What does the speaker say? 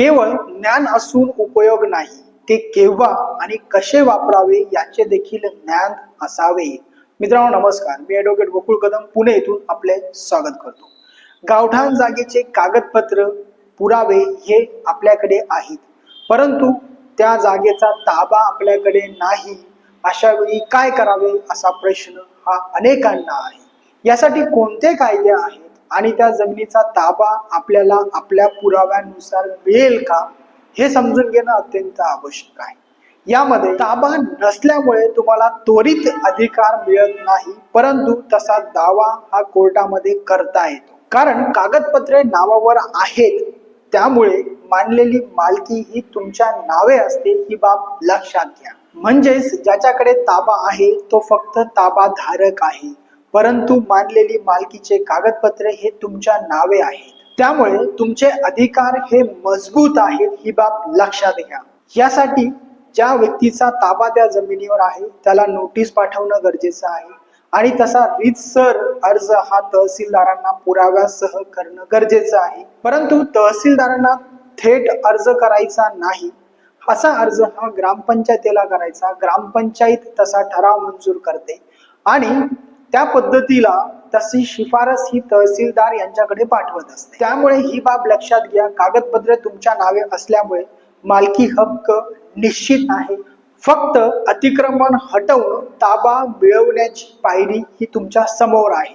केवळ ज्ञान असून उपयोग नाही, ते केव्हा आणि कसे वापरावे याचे देखील ज्ञान असावे. मित्रांनो नमस्कार, मी ॲडव्होकेट गोकुळ कदम पुणे येथून आपले स्वागत करतो. गावठाण जागेचे कागदपत्र पुरावे हे आपल्याकडे आहेत, परंतु त्या जागेचा ताबा आपल्याकडे नाही. अशा वेळी काय करावे असा प्रश्न हा अनेकांना आहे. यासाठी कोणते कायदे आहेत आणि त्या जमिनीचा ताबा आपल्याला आपल्या पुराव्यानुसार मिळेल का, हे समजून घेणं अत्यंत आवश्यक आहे. यामध्ये ताबा नसल्यामुळे तुम्हाला त्वरित अधिकार मिळत नाही, परंतु तसा दावा हा कोर्टामध्ये करता येतो. कारण कागदपत्रे नावावर आहेत, त्यामुळे मानलेली मालकी ही तुमच्या नावे असते, ही बाब लक्षात घ्या. म्हणजेच ज्याच्याकडे ताबा आहे तो फक्त ताबाधारक आहे, परंतु मानलेली मालकीचे कागदपत्रे हे तुमच्या नावे आहेत. त्यामुळे तुमचे अधिकार हे मजबूत आहेत, ही बाब लक्षात घ्या. यासाठी ज्या व्यक्तीचा ताबा त्या जमिनीवर आहे त्याला नोटीस पाठवणं गरजेचं आहे आणि तसा रीतसर अर्ज हा तहसीलदारांना पुराव्यासह करणं गरजेचं आहे. परंतु तहसीलदारांना थेट अर्ज करायचा नाही. असा अर्ज हा ग्रामपंचायतीला करायचा. ग्रामपंचायत तसा ठराव मंजूर करते आणि त्या पद्धतीला तशी शिफारस ही तहसीलदार यांच्याकडे पाठवत असते. त्यामुळे ही बाब लक्षात घ्या. कागदपत्रे तुमच्या नावे असल्यामुळे मालकी हक्क निश्चित आहे. फक्त अतिक्रमण हटवून ताबा मिळवण्याची पायरी ही तुमच्या समोर आहे.